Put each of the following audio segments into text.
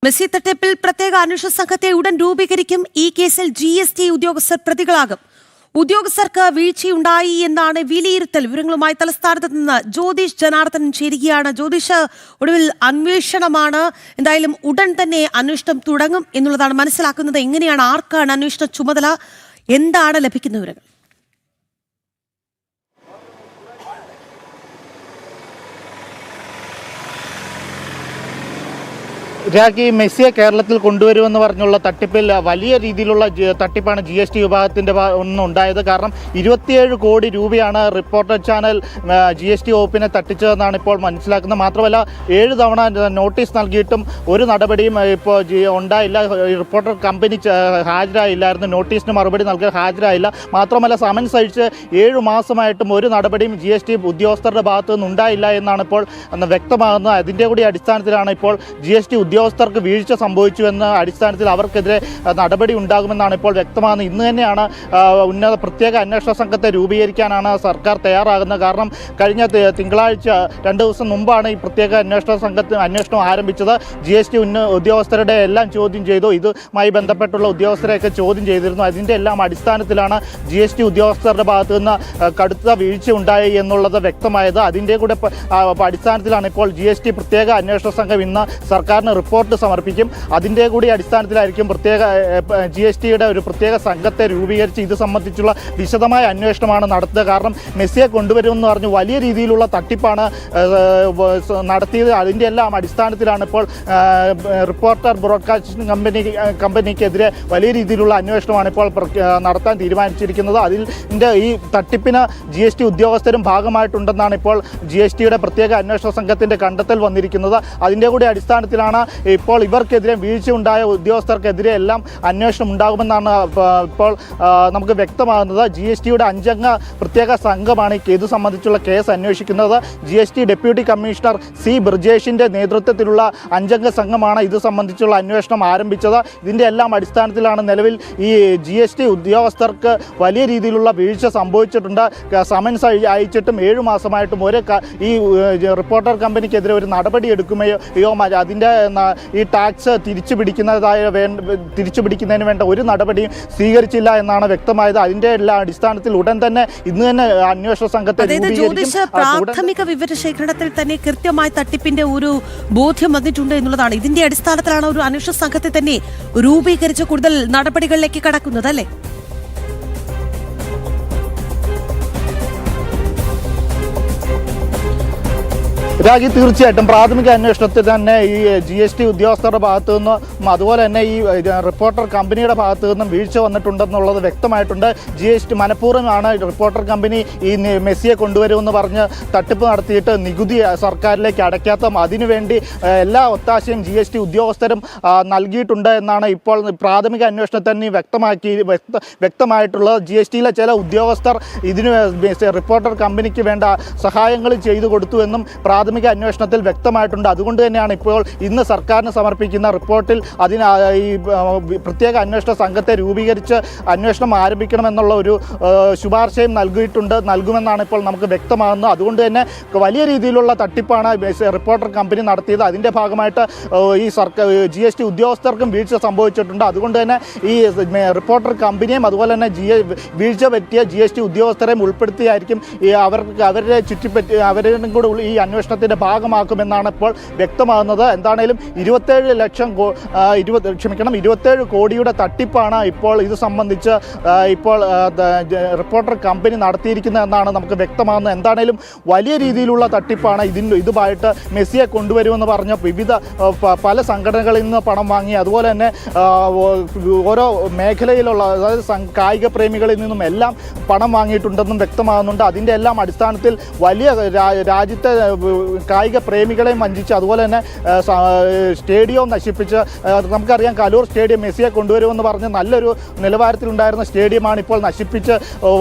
Messi തട്ടിപ്പിൽ പ്രത്യേക അന്വേഷണ സംഘത്തെ ഉടൻ രൂപീകരിക്കും. ഈ കേസിൽ GST ഉദ്യോഗസ്ഥർ പ്രതികളാകും. ഉദ്യോഗസ്ഥർക്ക് വീഴ്ചയുണ്ടായി എന്നാണ് വിലയിരുത്തൽ. വിവരങ്ങളുമായി തലസ്ഥാനത്ത് നിന്ന് ജ്യോതിഷ് ജനാർദ്ദനൻ ചേരുകയാണ്. ജ്യോതിഷ്, ഒടുവിൽ അന്വേഷണമാണ്. എന്തായാലും ഉടൻ തന്നെ അന്വേഷണം തുടങ്ങും എന്നുള്ളതാണ് മനസ്സിലാക്കുന്നത്. എങ്ങനെയാണ്, ആർക്കാണ് അന്വേഷണ ചുമതല, എന്താണ് ലഭിക്കുന്ന വിവരങ്ങൾ? രാഖി, മെസ്സിയെ കേരളത്തിൽ കൊണ്ടുവരുമെന്ന് പറഞ്ഞുള്ള തട്ടിപ്പിൽ വലിയ രീതിയിലുള്ള തട്ടിപ്പാണ് GST വിഭാഗത്തിൻ്റെ ഉണ്ടായത്. കാരണം 27 കോടി രൂപയാണ് റിപ്പോർട്ടർ ചാനൽ GST വകുപ്പിനെ തട്ടിച്ചതെന്നാണ് ഇപ്പോൾ മനസ്സിലാക്കുന്നത്. മാത്രമല്ല 7 തവണ നോട്ടീസ് നൽകിയിട്ടും ഒരു നടപടിയും ഇപ്പോൾ ഉണ്ടായില്ല. റിപ്പോർട്ടർ കമ്പനി ഹാജരായില്ലായിരുന്നു, നോട്ടീസിന് മറുപടി നൽകാൻ ഹാജരായില്ല. മാത്രമല്ല സമൻസ് അയച്ച് 7 മാസമായിട്ടും ഒരു നടപടിയും GST ഉദ്യോഗസ്ഥരുടെ ഭാഗത്തു നിന്ന് ഉണ്ടായില്ല എന്നാണ് ഇപ്പോൾ വ്യക്തമാകുന്നത്. അതിൻ്റെ കൂടി അടിസ്ഥാനത്തിലാണ് ഇപ്പോൾ GST ഉദ്യോഗസ്ഥർക്ക് വീഴ്ച സംഭവിച്ചു എന്ന അടിസ്ഥാനത്തിൽ അവർക്കെതിരെ നടപടി ഉണ്ടാകുമെന്നാണ് ഇപ്പോൾ വ്യക്തമാകുന്നത്. ഇന്ന് തന്നെയാണ് ഉന്നത പ്രത്യേക അന്വേഷണ സംഘത്തെ രൂപീകരിക്കാനാണ് സർക്കാർ തയ്യാറാകുന്നത്. കാരണം കഴിഞ്ഞ തിങ്കളാഴ്ച 2 ദിവസം മുമ്പാണ് ഈ പ്രത്യേക അന്വേഷണം ആരംഭിച്ചത്. GST ഉദ്യോഗസ്ഥരുടെ എല്ലാം ചോദ്യം ചെയ്തു. ഇതുമായി ബന്ധപ്പെട്ടുള്ള ഉദ്യോഗസ്ഥരെയൊക്കെ ചോദ്യം ചെയ്തിരുന്നു. അതിൻ്റെ എല്ലാം അടിസ്ഥാനത്തിലാണ് GST ഉദ്യോഗസ്ഥരുടെ ഭാഗത്തു നിന്ന് കടുത്ത വീഴ്ച ഉണ്ടായി എന്നുള്ളത് വ്യക്തമായത്. അതിൻ്റെ കൂടെ അടിസ്ഥാനത്തിലാണ് ഇപ്പോൾ GST പ്രത്യേക അന്വേഷണ സംഘം ഇന്ന് സർക്കാരിന് റിപ്പോർട്ട് സമർപ്പിക്കും. അതിൻ്റെ കൂടി അടിസ്ഥാനത്തിലായിരിക്കും GSTയുടെ ഒരു പ്രത്യേക സംഘത്തെ രൂപീകരിച്ച് ഇത് സംബന്ധിച്ചുള്ള വിശദമായ അന്വേഷണമാണ് നടത്തുക. കാരണം മെസ്സിയെ കൊണ്ടുവരുമെന്ന് പറഞ്ഞ് വലിയ രീതിയിലുള്ള തട്ടിപ്പാണ് നടത്തിയത്. അതിൻ്റെ എല്ലാം അടിസ്ഥാനത്തിലാണ് ഇപ്പോൾ റിപ്പോർട്ടർ ബ്രോഡ്കാസ്റ്റിംഗ് കമ്പനിക്കെതിരെ വലിയ രീതിയിലുള്ള അന്വേഷണമാണ് ഇപ്പോൾ നടത്താൻ തീരുമാനിച്ചിരിക്കുന്നത്. അതിൻ്റെ ഈ തട്ടിപ്പിന് GST ഉദ്യോഗസ്ഥരും ഭാഗമായിട്ടുണ്ടെന്നാണ് ഇപ്പോൾ GSTയുടെ പ്രത്യേക അന്വേഷണ സംഘത്തിൻ്റെ കണ്ടെത്തൽ വന്നിരിക്കുന്നത്. അതിൻ്റെ കൂടി അടിസ്ഥാനത്തിലാണ് ഇപ്പോൾ ഇവർക്കെതിരെ വീഴ്ചയുണ്ടായ ഉദ്യോഗസ്ഥർക്കെതിരെ എല്ലാം അന്വേഷണം ഉണ്ടാകുമെന്നാണ് ഇപ്പോൾ നമുക്ക് വ്യക്തമാകുന്നത്. GSTയുടെ 5 അംഗ പ്രത്യേക സംഘമാണ് ഇത് സംബന്ധിച്ചുള്ള കേസ് അന്വേഷിക്കുന്നത്. GST ഡെപ്യൂട്ടി കമ്മീഷണർ C ബ്രിജേഷിൻ്റെ നേതൃത്വത്തിലുള്ള 5 അംഗ സംഘമാണ് ഇത് സംബന്ധിച്ചുള്ള അന്വേഷണം ആരംഭിച്ചത്. ഇതിൻ്റെ എല്ലാം അടിസ്ഥാനത്തിലാണ് നിലവിൽ ഈ GST ഉദ്യോഗസ്ഥർക്ക് വലിയ രീതിയിലുള്ള വീഴ്ച സംഭവിച്ചിട്ടുണ്ട്. സമൻസ് അയച്ചിട്ടും 7 മാസമായിട്ടും ഈ റിപ്പോർട്ടർ കമ്പനിക്കെതിരെ ഒരു നടപടി എടുക്കുകയോ അതിൻ്റെ ഈ ടാക്സ് തിരിച്ചുപിടിക്കുന്നതിന് വേണ്ട ഒരു നടപടിയും സ്വീകരിച്ചില്ല എന്നാണ് വ്യക്തമായത്. അതിൻ്റെ എല്ലാ അടിസ്ഥാനത്തിൽ ഉടൻ തന്നെ ഇന്ന് തന്നെ അന്വേഷണ സംഘത്തെ പ്രാഥമിക വിവരശേഖരണത്തിൽ തന്നെ കൃത്യമായി തട്ടിപ്പിന്റെ ഒരു ബോധ്യം വന്നിട്ടുണ്ട് എന്നുള്ളതാണ്. ഇതിന്റെ അടിസ്ഥാനത്തിലാണ് ഒരു അന്വേഷണ സംഘത്തെ തന്നെ രൂപീകരിച്ച് കൂടുതൽ നടപടികളിലേക്ക് കടക്കുന്നത്, അല്ലേ? രാഖി, തീർച്ചയായിട്ടും പ്രാഥമിക അന്വേഷണത്തിൽ തന്നെ ഈ GST ഉദ്യോഗസ്ഥരുടെ ഭാഗത്തു നിന്നും അതുപോലെ തന്നെ ഈ റിപ്പോർട്ടർ കമ്പനിയുടെ ഭാഗത്തു നിന്നും വീഴ്ച വന്നിട്ടുണ്ടെന്നുള്ളത് വ്യക്തമായിട്ടുണ്ട്. മനഃപൂർവ്വമാണ് റിപ്പോർട്ടർ കമ്പനി ഈ മെസ്സിയെ കൊണ്ടുവരുമെന്ന് പറഞ്ഞ് തട്ടിപ്പ് നടത്തിയിട്ട് നികുതി സർക്കാരിലേക്ക് അടയ്ക്കാത്ത അതിനുവേണ്ടി എല്ലാ ഒത്താശയും GST ഉദ്യോഗസ്ഥരും നൽകിയിട്ടുണ്ട് എന്നാണ് ഇപ്പോൾ പ്രാഥമിക അന്വേഷണത്തിൽ വ്യക്തമായിട്ടുള്ളത്. GSTയിലെ ചില ഉദ്യോഗസ്ഥർ ഇതിന് റിപ്പോർട്ടർ കമ്പനിക്ക് വേണ്ട സഹായങ്ങൾ ചെയ്തു കൊടുത്തുവെന്നും പ്രാഥമിക അന്വേഷണത്തിൽ വ്യക്തമായിട്ടുണ്ട്. അതുകൊണ്ട് തന്നെയാണ് ഇപ്പോൾ ഇന്ന് സർക്കാരിന് സമർപ്പിക്കുന്ന റിപ്പോർട്ടിൽ ഈ പ്രത്യേക അന്വേഷണ സംഘത്തെ രൂപീകരിച്ച് അന്വേഷണം ആരംഭിക്കണമെന്നുള്ള ഒരു ശുപാർശയും നൽകുമെന്നാണ് ഇപ്പോൾ നമുക്ക് വ്യക്തമാകുന്നത്. അതുകൊണ്ട് തന്നെ വലിയ രീതിയിലുള്ള തട്ടിപ്പാണ് റിപ്പോർട്ടർ കമ്പനി നടത്തിയത്. അതിൻ്റെ ഭാഗമായിട്ട് ഈ GST ഉദ്യോഗസ്ഥർക്കും വീഴ്ച സംഭവിച്ചിട്ടുണ്ട്. അതുകൊണ്ട് തന്നെ ഈ റിപ്പോർട്ടർ കമ്പനിയും അതുപോലെ തന്നെ വീഴ്ച പറ്റിയ GST ഉദ്യോഗസ്ഥരെയും ഉൾപ്പെടുത്തിയായിരിക്കും അവരുടെ കൂടെ ഈ അന്വേഷണത്തിൻ്റെ ഭാഗമാക്കുമെന്നാണ് ഇപ്പോൾ വ്യക്തമാകുന്നത്. എന്താണേലും 27 കോടിയുടെ തട്ടിപ്പാണ് ഇപ്പോൾ ഇത് സംബന്ധിച്ച് ഇപ്പോൾ റിപ്പോർട്ടർ കമ്പനി നടത്തിയിരിക്കുന്നതെന്നാണ് നമുക്ക് വ്യക്തമാകുന്നത്. എന്താണേലും വലിയ രീതിയിലുള്ള തട്ടിപ്പാണ്. ഇതുമായിട്ട് മെസ്സിയെ കൊണ്ടുവരുമെന്ന് പറഞ്ഞ പല സംഘടനകളിൽ നിന്ന് പണം വാങ്ങി അതുപോലെ തന്നെ ഓരോ മേഖലയിലുള്ള അതായത് കായിക പ്രേമികളിൽ നിന്നും എല്ലാം പണം വാങ്ങിയിട്ടുണ്ടെന്നും വ്യക്തമാകുന്നുണ്ട്. അതിൻ്റെ എല്ലാം അടിസ്ഥാനത്തിൽ വലിയ രാജ്യത്തെ കായിക പ്രേമികളെയും വഞ്ചിച്ച് അതുപോലെ തന്നെ സ്റ്റേഡിയവും നശിപ്പിച്ച് നമുക്കറിയാം കലൂർ സ്റ്റേഡിയം മെസ്സിയെ കൊണ്ടുവരുമെന്ന് പറഞ്ഞ് നല്ലൊരു നിലവാരത്തിലുണ്ടായിരുന്ന സ്റ്റേഡിയമാണ് ഇപ്പോൾ നശിപ്പിച്ച്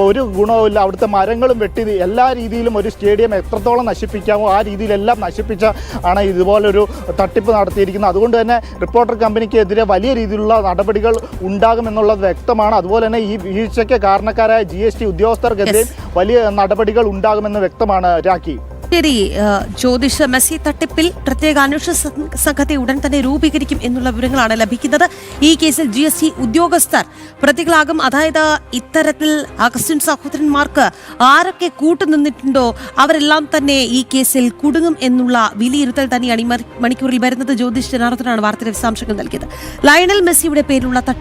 ഒരു ഗുണവുമില്ല. അവിടുത്തെ മരങ്ങളും വെട്ടി എല്ലാ രീതിയിലും ഒരു സ്റ്റേഡിയം എത്രത്തോളം നശിപ്പിക്കാമോ ആ രീതിയിലെല്ലാം നശിപ്പിച്ച് ആണ് ഇതുപോലൊരു തട്ടിപ്പ് നടത്തിയിരിക്കുന്നത്. അതുകൊണ്ട് തന്നെ റിപ്പോർട്ടർ കമ്പനിക്കെതിരെ വലിയ രീതിയിലുള്ള നടപടികൾ ഉണ്ടാകുമെന്നുള്ളത് വ്യക്തമാണ്. അതുപോലെ തന്നെ ഈ വീഴ്ചയ്ക്ക് കാരണക്കാരായ GST ഉദ്യോഗസ്ഥർക്കെതിരെ വലിയ നടപടികൾ ഉണ്ടാകുമെന്ന് വ്യക്തമാണ്. രാഖി. ശരി, ജ്യോതിഷ്, മെസ്സി തട്ടിപ്പിൽ പ്രത്യേക അന്വേഷണ സംഘത്തെ ഉടൻ തന്നെ രൂപീകരിക്കും എന്നുള്ള വിവരങ്ങളാണ് ലഭിക്കുന്നത്. ഈ കേസിൽ GST ഉദ്യോഗസ്ഥർ പ്രതികളാകും. അതായത് ഇത്തരത്തിൽ അഗസ്റ്റിൻ സഹോദരന്മാർക്ക് ആരൊക്കെ കൂട്ടുനിന്നിട്ടുണ്ടോ അവരെല്ലാം തന്നെ ഈ കേസിൽ കുടുങ്ങും എന്നുള്ള വിലയിരുത്തൽ തന്നെയാണ് ഈ മണിക്കൂറിൽ വരുന്നത്. ജ്യോതിഷ് ജനാർദ്ദനാണ് വാർത്തയുടെ വിശദാംശങ്ങൾ നൽകിയത്. ലയണൽ മെസ്സിയുടെ പേരിലുള്ള തട്ടിപ്പ്